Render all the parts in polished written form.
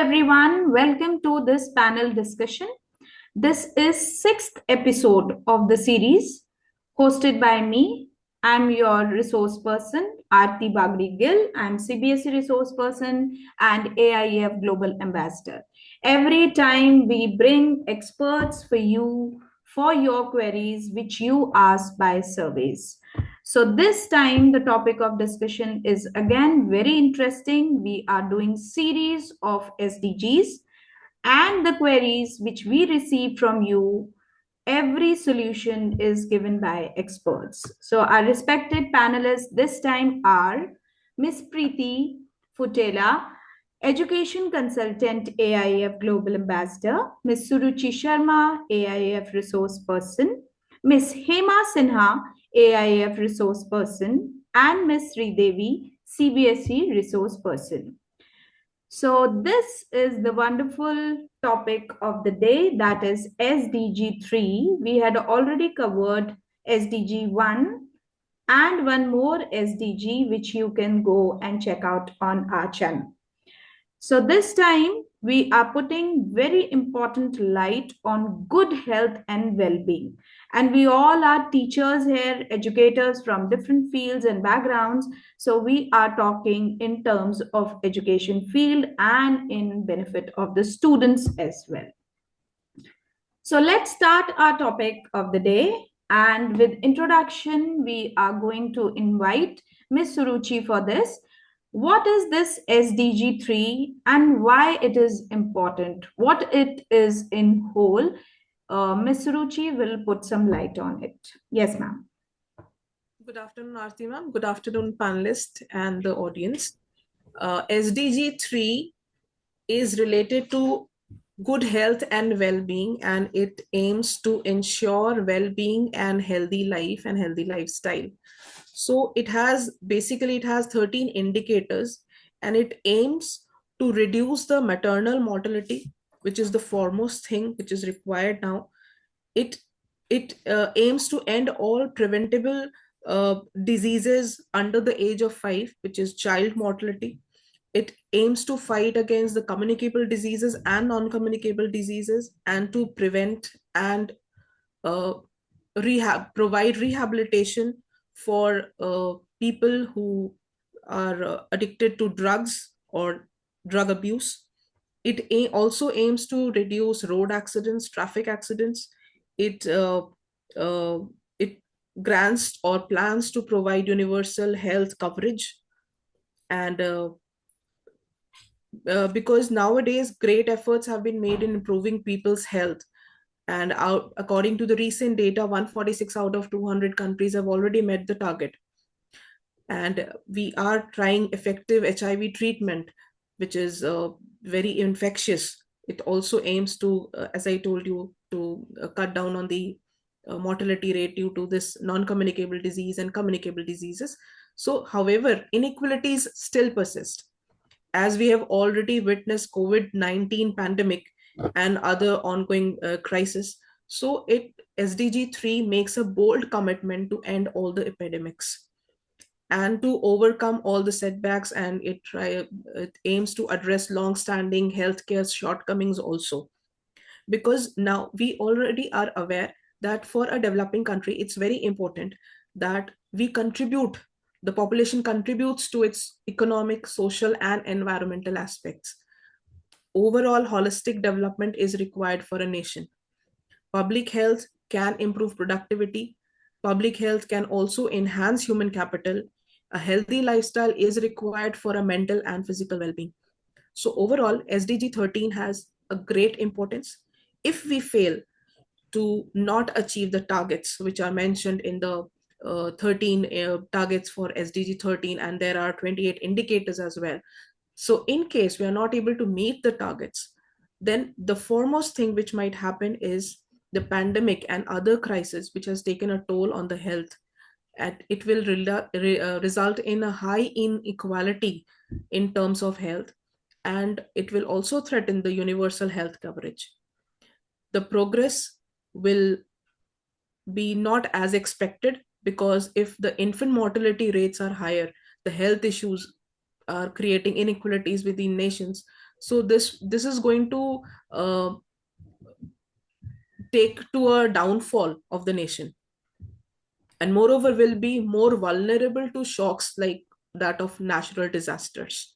everyone, welcome to this panel discussion. This is sixth episode of the series hosted by me. I'm your resource person, Aarti Bagri Gill. I'm CBSE resource person and AIF Global Ambassador. Every time we bring experts for you for your queries which you ask by surveys. So this time the topic of discussion is again very interesting. We are doing series of SDGs and the queries which we receive from you, every solution is given by experts. So our respected panelists this time are Miss Preeti Futela, Education Consultant, AIF Global Ambassador, Miss Suruchi Sharma, AIF Resource Person, Miss Hema Sinha, AIF Resource Person, and Miss Sridevi, CBSE Resource Person. So, this is the wonderful topic of the day, that is SDG3. We had already covered SDG1 and one more SDG, which you can go and check out on our channel. So this time we are putting very important light on good health and well-being. And we all are teachers here, educators from different fields and backgrounds. So we are talking in terms of education field and in benefit of the students as well. So let's start our topic of the day. And with introduction, we are going to invite Ms. Suruchi for this. What is this SDG3 and why it is important? What it is in whole? Ms. Suruchi will put some light on it. Yes, ma'am. Good afternoon, Aarti ma'am. Good afternoon, panelists and the audience. SDG3 is related to good health and well-being, and it aims to ensure well-being and healthy life and healthy lifestyle. So it has 13 indicators, and it aims to reduce the maternal mortality, which is the foremost thing which is required now. It aims to end all preventable diseases under the age of 5, which is child mortality. It aims to fight against the communicable diseases and non-communicable diseases, and to prevent and provide rehabilitation for people who are addicted to drugs or drug abuse. It also aims to reduce road accidents, traffic accidents. It uh, it grants or plans to provide universal health coverage, and because nowadays great efforts have been made in improving people's health, and according to the recent data, 146 out of 200 countries have already met the target. And we are trying effective HIV treatment, which is very infectious. It also aims to, as I told you, to cut down on the mortality rate due to this non-communicable disease and communicable diseases. So, however, inequalities still persist, as we have already witnessed COVID-19 pandemic and other ongoing crises. So SDG3 makes a bold commitment to end all the epidemics and to overcome all the setbacks, and it aims to address long-standing healthcare shortcomings also. Because now we already are aware that for a developing country, it's very important that the population contributes to its economic, social, and environmental aspects. Overall, holistic development is required for a nation. Public health can improve productivity. Public health can also enhance human capital. A healthy lifestyle is required for a mental and physical well-being. So overall, SDG 13 has a great importance. If we fail to not achieve the targets which are mentioned in the 13 targets for SDG 13, and there are 28 indicators as well. So in case we are not able to meet the targets, then the foremost thing which might happen is the pandemic and other crises which has taken a toll on the health, and it will result in a high inequality in terms of health, and it will also threaten the universal health coverage. The progress will be not as expected, because if the infant mortality rates are higher, the health issues are creating inequalities within nations. So this is going to uh, take to a downfall of the nation, and moreover will be more vulnerable to shocks like that of natural disasters.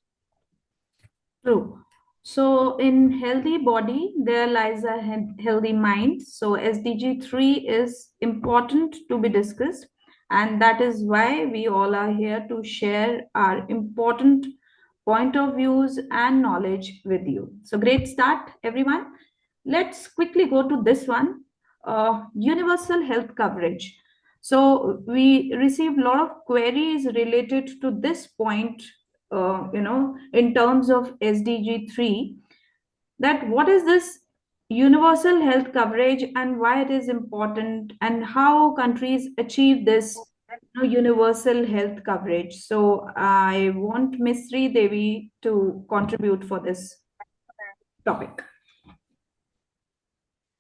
True. So, in healthy body, there lies a healthy mind. So, SDG3 is important to be discussed, and that is why we all are here to share our important point of views and knowledge with you. So, great start, everyone. Let's quickly go to this one, universal health coverage. So, we received a lot of queries related to this point, in terms of SDG3, that what is this universal health coverage and why it is important and how countries achieve this universal health coverage. So I want Ms. Sri Devi to contribute for this topic.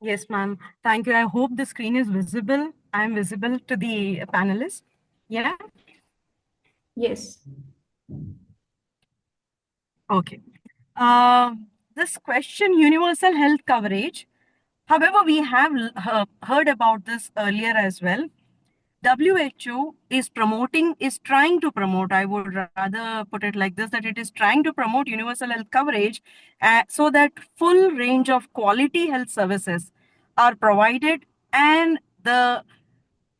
Yes, ma'am. Thank you. I hope the screen is visible. I'm visible to the panelists. Yeah. Yes. Okay. This question, universal health coverage. However, we have heard about this earlier as well. WHO is trying to promote, I would rather put it like this, that it is trying to promote universal health coverage so that full range of quality health services are provided, and the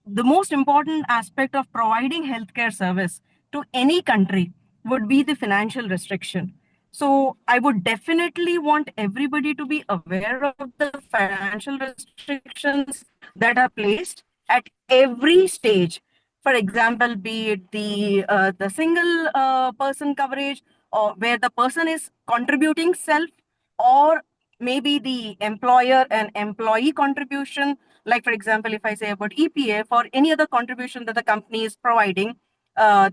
most important aspect of providing healthcare service to any country would be the financial restriction. So I would definitely want everybody to be aware of the financial restrictions that are placed at every stage. For example, be it the single person coverage, or where the person is contributing self, or maybe the employer and employee contribution. Like, for example, if I say about EPF or any other contribution that the company is providing as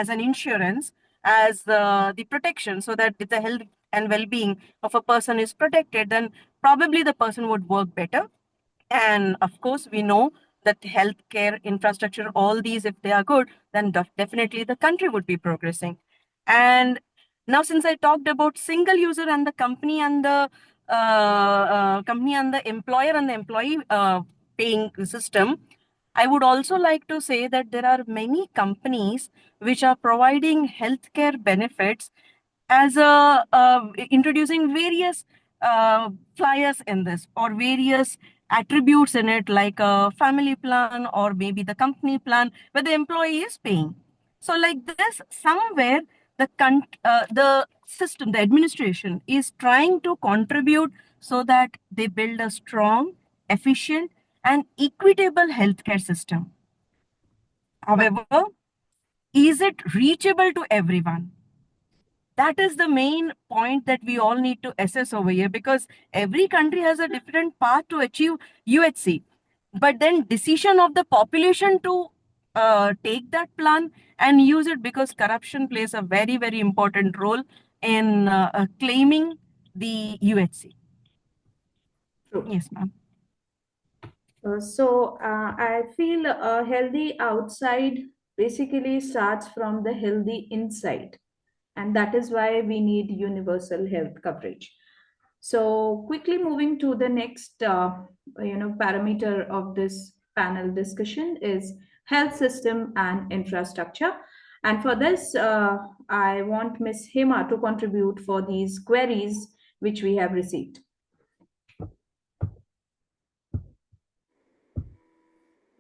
an insurance, as the protection, so that if the health and well-being of a person is protected, then probably the person would work better. And of course, we know that healthcare infrastructure, all these, if they are good, then definitely the country would be progressing. And now, since I talked about single user and the company and the employer and the employee paying system, I would also like to say that there are many companies which are providing healthcare benefits as introducing various flyers in this, or various attributes in it, like a family plan or maybe the company plan where the employee is paying. So like this, somewhere the system, the administration is trying to contribute so that they build a strong, efficient, and equitable healthcare system. However, is it reachable to everyone? That is the main point that we all need to assess over here, because every country has a different path to achieve UHC. But then decision of the population to take that plan and use it, because corruption plays a very, very important role in claiming the UHC. True. Yes, ma'am. I feel a healthy outside basically starts from the healthy inside, and that is why we need universal health coverage. So, quickly moving to the next, parameter of this panel discussion is health system and infrastructure. And for this, I want Ms. Hema to contribute for these queries which we have received.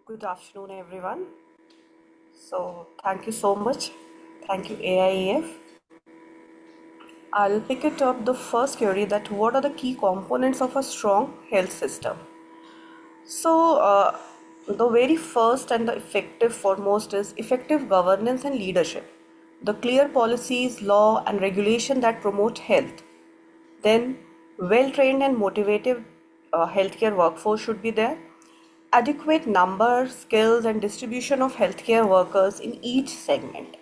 Good afternoon, everyone. So, thank you so much. Thank you, AIEF. I'll pick it up the first query, that what are the key components of a strong health system? So, the very first and the effective foremost is effective governance and leadership. The clear policies, law, and regulation that promote health. Then, well trained and motivated healthcare workforce should be there. Adequate number, skills, and distribution of healthcare workers in each segment.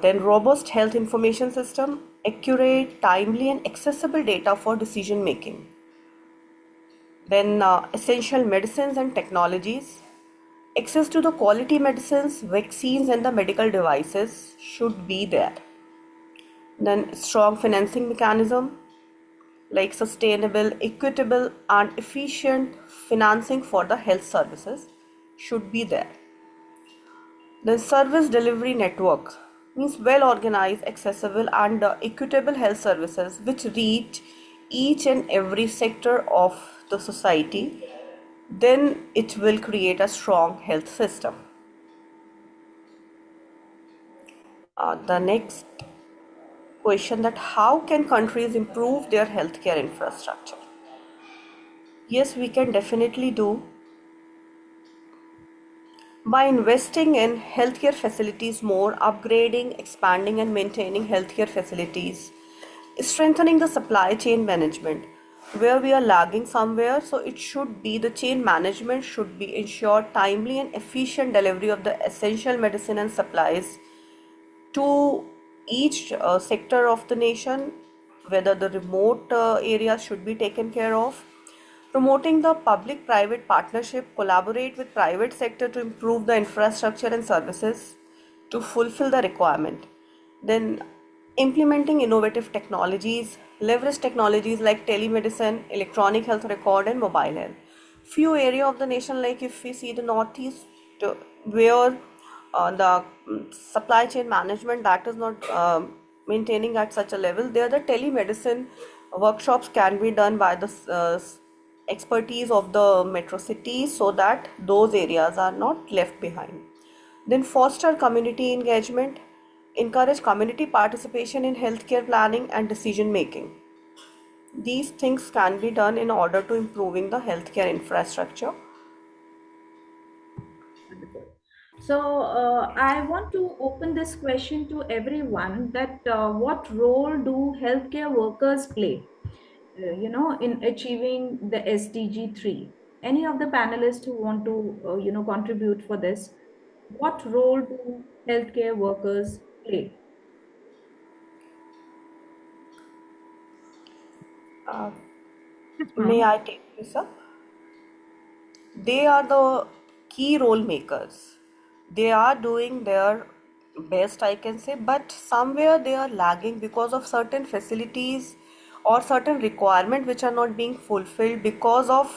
Then robust health information system, accurate, timely, and accessible data for decision making. Then essential medicines and technologies. Access to the quality medicines, vaccines, and the medical devices should be there. Then strong financing mechanism like sustainable, equitable, and efficient financing for the health services should be there. The service delivery network means well organized, accessible, and equitable health services which reach each and every sector of the society. Then it will create a strong health system. The next question, that how can countries improve their healthcare infrastructure? Yes, we can definitely do by investing in healthcare facilities more, upgrading, expanding, and maintaining healthcare facilities, strengthening the supply chain management. Where we are lagging somewhere, so it should be the chain management should be ensure timely and efficient delivery of the essential medicine and supplies to each sector of the nation, whether the remote areas should be taken care of. Promoting the public-private partnership, collaborate with private sector to improve the infrastructure and services to fulfill the requirement. Then implementing innovative technologies, leverage technologies like telemedicine, electronic health record, and mobile health. Few area of the nation, like if we see the northeast, where the supply chain management that is not maintaining at such a level, there the telemedicine workshops can be done by the expertise of the metro cities so that those areas are not left behind. Then foster community engagement, encourage community participation in healthcare planning and decision making. These things can be done in order to improving the healthcare infrastructure. Wonderful. So, I want to open this question to everyone that what role do healthcare workers play, in achieving the SDG3? Any of the panelists who want to, contribute for this, what role do healthcare workers play? Uh, Yes, may ma'am. I take this up? They are the key role makers. They are doing their best, I can say, but somewhere they are lagging because of certain facilities or certain requirement which are not being fulfilled because of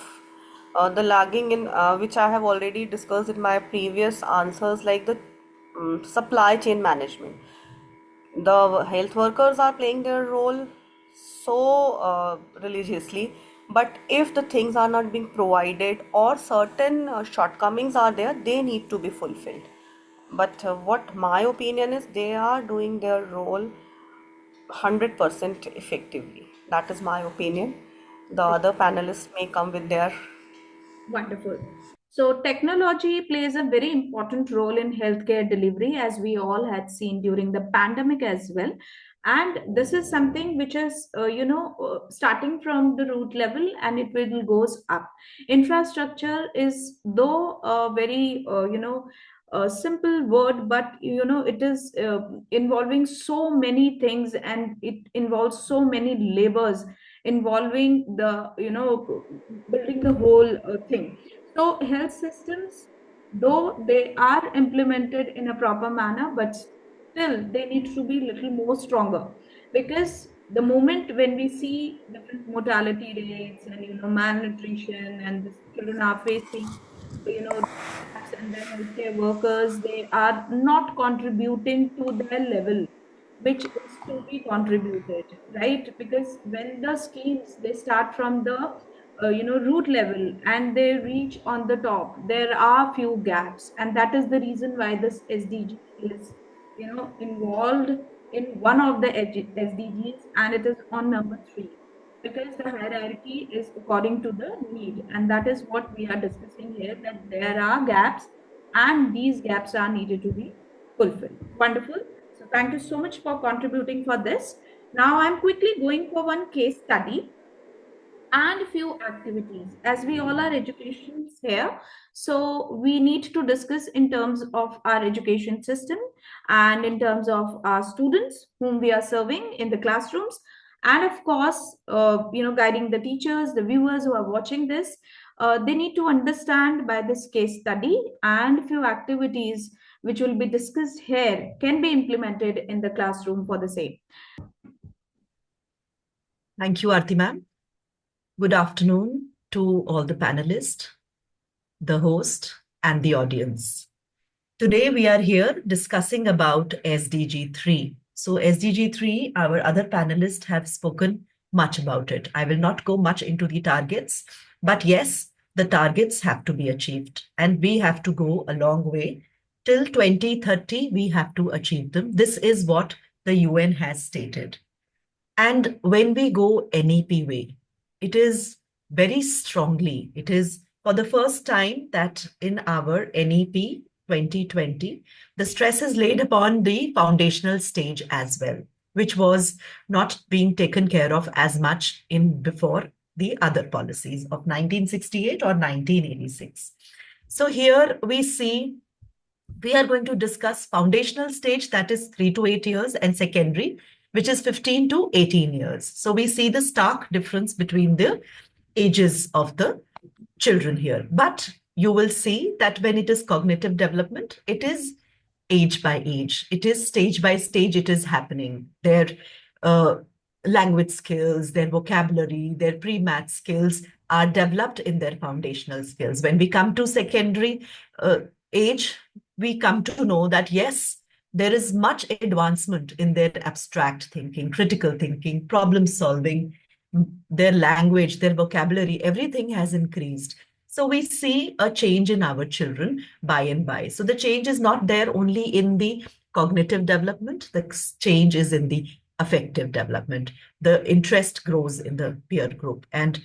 the lagging in which I have already discussed in my previous answers, like the supply chain management. The health workers are playing their role so religiously, but if the things are not being provided or certain shortcomings are there, they need to be fulfilled. But what my opinion is, they are doing their role 100% effectively. That is my opinion. The other panelists may come with their. Wonderful. So, technology plays a very important role in healthcare delivery, as we all had seen during the pandemic as well. And this is something which is, starting from the root level and it will goes up. Infrastructure is though a very, a simple word, but it is involving so many things and it involves so many labors involving the building the whole thing. So health systems, though they are implemented in a proper manner, but still they need to be little more stronger, because the moment when we see different mortality rates and malnutrition, and the children are facing gaps, and the healthcare workers, they are not contributing to their level which is to be contributed, right? Because when the schemes they start from the root level and they reach on the top, there are few gaps, and that is the reason why this SDG is involved in one of the SDGs, and it is on number 3, because the hierarchy is according to the need, and that is what we are discussing here, that there are gaps and these gaps are needed to be fulfilled. Wonderful. So thank you so much for contributing for this. Now I'm quickly going for one case study and few activities, as we all are educations here, so we need to discuss in terms of our education system and in terms of our students whom we are serving in the classrooms, and of course guiding the teachers, the viewers who are watching this. They need to understand by this case study and few activities which will be discussed here can be implemented in the classroom for the same. Thank you, Aarti ma'am. Good afternoon to all the panelists, the host, and the audience. Today we are here discussing about SDG3. So SDG3, our other panelists have spoken much about it. I will not go much into the targets, but yes, the targets have to be achieved and we have to go a long way. Till 2030, we have to achieve them. This is what the UN has stated. And when we go NEP way, it is very strongly, it is for the first time that in our NEP 2020, the stress is laid upon the foundational stage as well, which was not being taken care of as much in before the other policies of 1968 or 1986. So here we see we are going to discuss foundational stage, that is 3 to 8 years, and secondary, which is 15 to 18 years. So we see the stark difference between the ages of the children here. But you will see that when it is cognitive development, it is age by age. It is stage by stage, it is happening. Their uh, language skills, their vocabulary, their pre-math skills are developed in their foundational skills. When we come to secondary age, we come to know that yes, there is much advancement in their abstract thinking, critical thinking, problem solving, their language, their vocabulary, everything has increased. So we see a change in our children by and by. So the change is not there only in the cognitive development, the change is in the affective development. The interest grows in the peer group and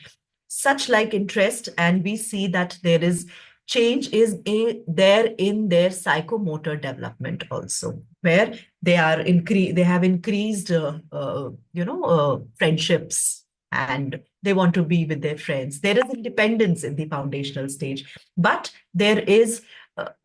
such like interest, and we see that there is change is there in their psychomotor development also, where they have increased friendships, and they want to be with their friends. There is independence in the foundational stage, but there is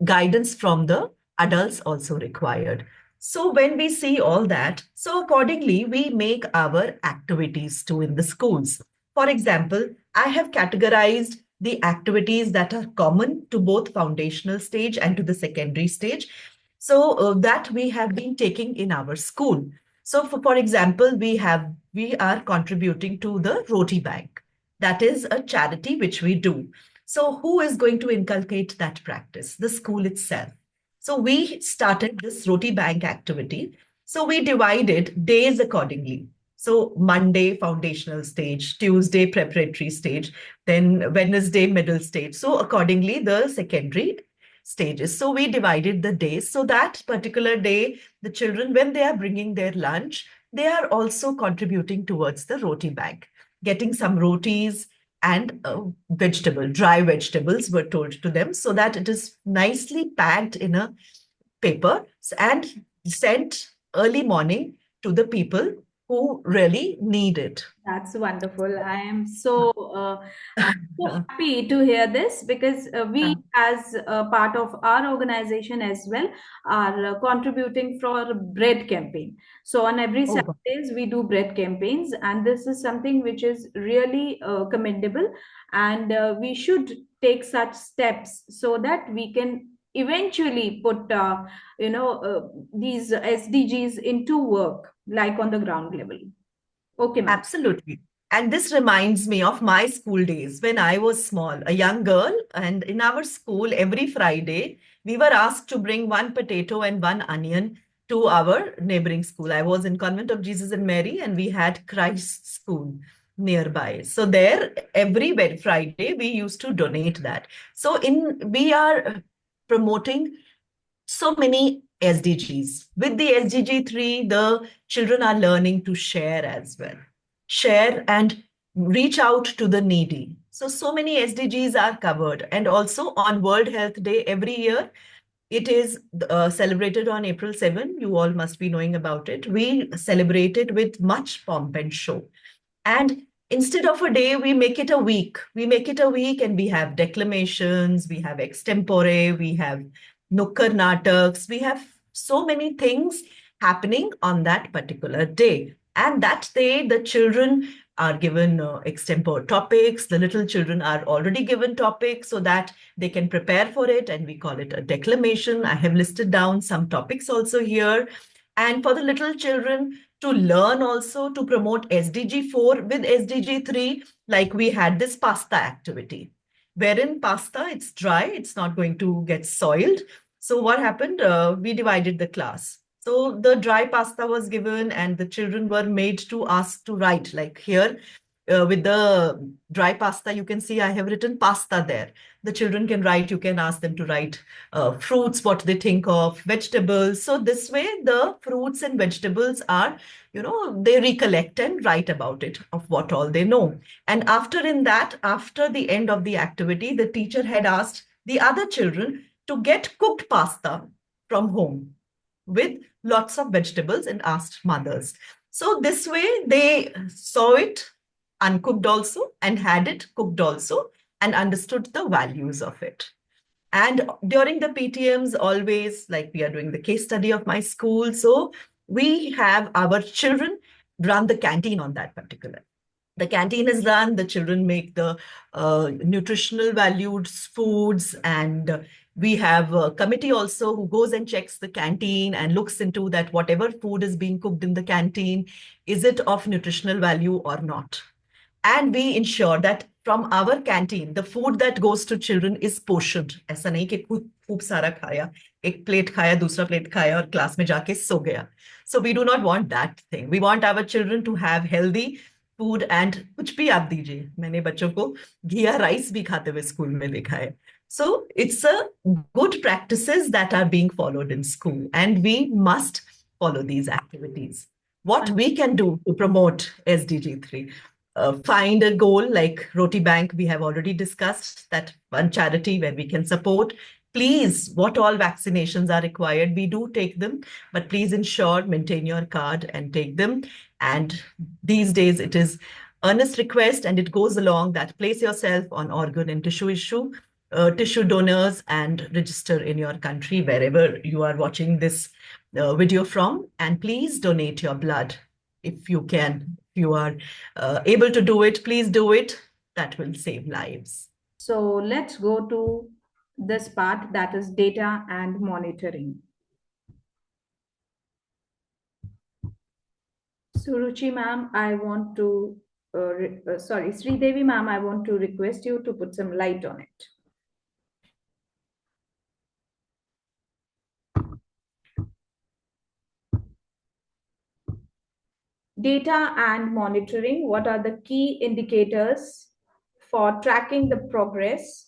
guidance from the adults also required. So when we see all that, so accordingly we make our activities too in the schools. For example, I have categorized the activities that are common to both foundational stage and to the secondary stage. So that we have been taking in our school. So for example, we are contributing to the Roti Bank. That is a charity which we do. So who is going to inculcate that practice? The school itself. So we started this Roti Bank activity. So we divided days accordingly. So Monday, foundational stage, Tuesday, preparatory stage, then Wednesday, middle stage. So accordingly, the secondary stages. So we divided the days. So that particular day, the children, when they are bringing their lunch, they are also contributing towards the roti bank, getting some rotis and dry vegetables were told to them so that it is nicely packed in a paper and sent early morning to the people who really need it. That's wonderful. I am so happy to hear this because we, as a part of our organization as well, are contributing for bread campaign. So on every Oh, Saturdays we do bread campaigns, and this is something which is really commendable, and we should take such steps so that we can eventually put these SDGs into work, like on the ground level. Okay, ma'am. absolutely. And this reminds me of my school days when I was small, a young girl. And in our school, every Friday, we were asked to bring one potato and one onion to our neighboring school. I was in Convent of Jesus and Mary, and we had Christ School nearby. So there, every Friday, we used to donate that. So we are promoting so many SDGs. With the SDG3, the children are learning to share as well. Share and reach out to the needy. So many SDGs are covered. And also on World Health Day every year, it is celebrated on April 7. You all must be knowing about it. We celebrate it with much pomp and show. And instead of a day, we make it a week. We make it a week and we have declamations, we have extempore, we have nukkar nataks, we have so many things happening on that particular day. And that day, the children are given extempore topics. The little children are already given topics so that they can prepare for it. And we call it a declamation. I have listed down some topics also here. And for the little children to learn also to promote SDG4 with SDG3, like we had this pasta activity, wherein pasta, it's dry, it's not going to get soiled. So what happened? We divided the class. So the dry pasta was given, and the children were made to ask to write. Like here, with the dry pasta, you can see I have written pasta there. The children can write, you can ask them to write fruits, what they think of, vegetables. So this way, the fruits and vegetables are, they recollect and write about it, of what all they know. And after the end of the activity, the teacher had asked the other children to get cooked pasta from home with lots of vegetables and asked mothers. So this way they saw it uncooked also and had it cooked also and understood the values of it. And during the PTMs, always, like we are doing the case study of my school, so we have our children run the canteen on that particular. The canteen is run, the children make the nutritional valued foods, and we have a committee also who goes and checks the canteen and looks into that whatever food is being cooked in the canteen, is it of nutritional value or not? And we ensure that from our canteen, the food that goes to children is portioned. ऐसा नहीं कि खूब सारा खाया, एक plate खाया, दूसरा plate खाया और क्लास में जाके सो गया. So we do not want that thing. We want our children to have healthy food and कुछ भी आप दीजिए. मैंने बच्चों को घिया राइस भी खाते हुए स्कूल में देखा है. So it's a good practices that are being followed in school, and we must follow these activities. What we can do to promote SDG3? Find a goal like Roti Bank, we have already discussed that one charity where we can support. Please, what all vaccinations are required, we do take them, but please ensure, maintain your card and take them. And these days it is earnest request, and it goes along that place yourself on organ and tissue donors and register in your country wherever you are watching this video from. And please donate your blood if you can. If you are able to do it, please do it. That will save lives. So let's go to this part, that is data and monitoring. Suruchi ma'am, I want to, Sridevi ma'am, I want to request you to put some light on it. Data and monitoring, what are the key indicators for tracking the progress,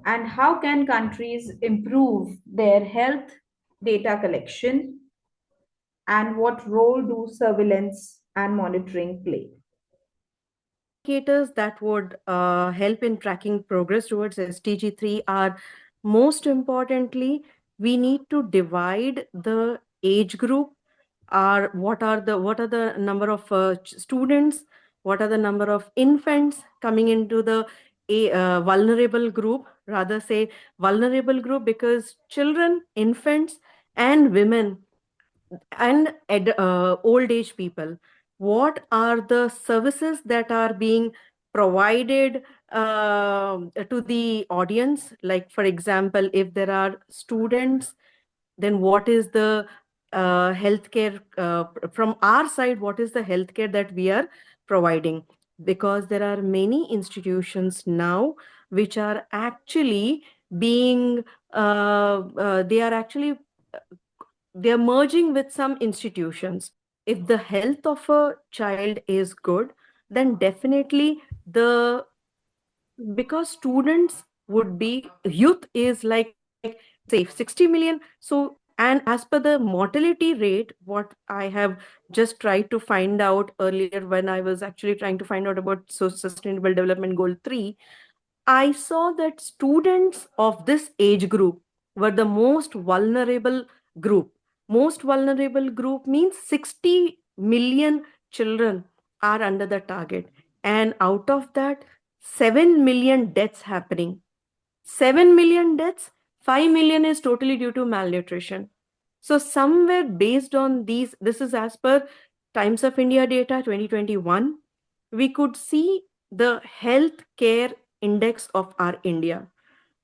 and how can countries improve their health data collection, and what role do surveillance and monitoring play? Indicators that would help in tracking progress towards SDG3 are, most importantly, we need to divide the age group. What are the number of students, what are the number of infants coming into the vulnerable group, rather say vulnerable group, because children, infants and women and old age people, what are the services that are being provided to the audience? Like, for example, if there are students, then what is the healthcare from our side, what is the healthcare that we are providing? Because there are many institutions now which are actually being they are actually they are merging with some institutions. If the health of a child is good, then definitely because students would be, youth is like say 60 million. So, and as per the mortality rate, what I have just tried to find out earlier when I was actually trying to find out about Sustainable Development Goal 3, I saw that students of this age group were the most vulnerable group. Most vulnerable group means 60 million children are under the target. And out of that, 7 million deaths happening. 7 million deaths, 5 million is totally due to malnutrition. So somewhere based on these, this is as per Times of India data 2021, we could see the health care index of our India.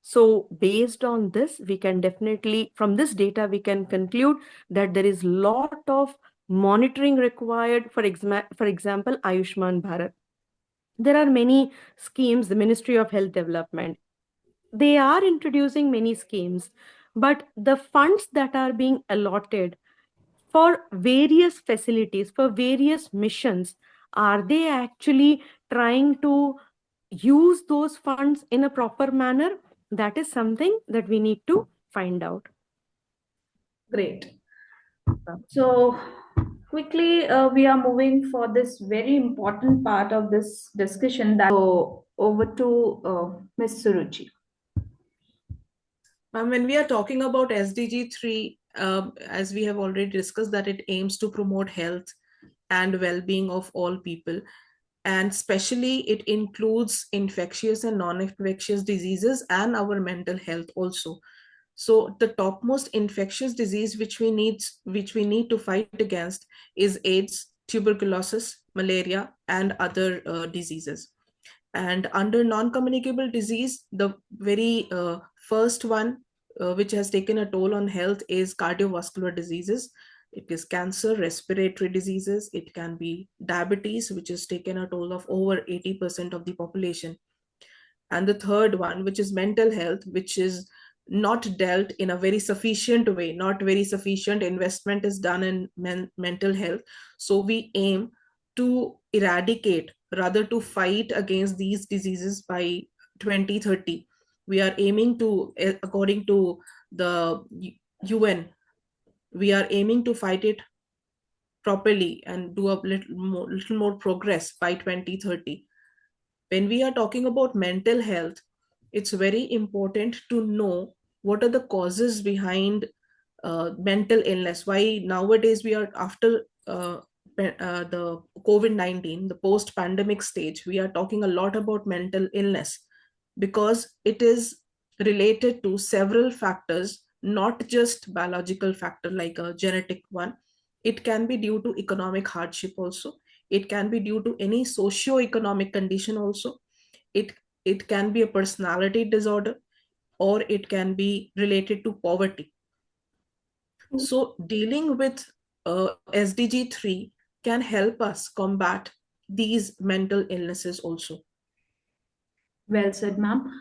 So based on this, we can definitely, from this data, we can conclude that there is lot of monitoring required. For example, Ayushman Bharat. There are many schemes, the Ministry of Health Development. They are introducing many schemes, but the funds that are being allotted for various facilities, for various missions, are they actually trying to use those funds in a proper manner? That is something that we need to find out. Great. So, quickly, we are moving for this very important part of this discussion. So, over to Ms. Suruchi. When we are talking about SDG3, as we have already discussed, that it aims to promote health and well-being of all people. And especially it includes infectious and non-infectious diseases and our mental health also. So the topmost infectious disease which we need to fight against is AIDS, tuberculosis, malaria, and other diseases. And under non-communicable disease, the very first one which has taken a toll on health is cardiovascular diseases. It is cancer, respiratory diseases. It can be diabetes, which has taken a toll of over 80% of the population. And the third one, which is mental health, which is not dealt in a very sufficient way. Not very sufficient investment is done in mental health. So we aim to eradicate, rather to fight against these diseases by 2030. We are aiming to, according to the UN, we are aiming to fight it properly and do a little more progress by 2030. When we are talking about mental health, it's very important to know what are the causes behind mental illness. Why nowadays we are after the COVID-19, the post-pandemic stage, we are talking a lot about mental illness because it is related to several factors, not just biological factor like a genetic one. It can be due to economic hardship also. It can be due to any socio-economic condition also. it it can be a personality disorder, or it can be related to poverty. So dealing with SDG3 can help us combat these mental illnesses also. Well said, ma'am.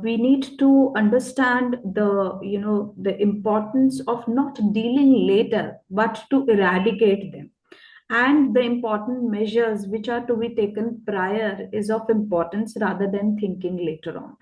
We need to understand the importance of not dealing later, but to eradicate them. And the important measures which are to be taken prior is of importance rather than thinking later on.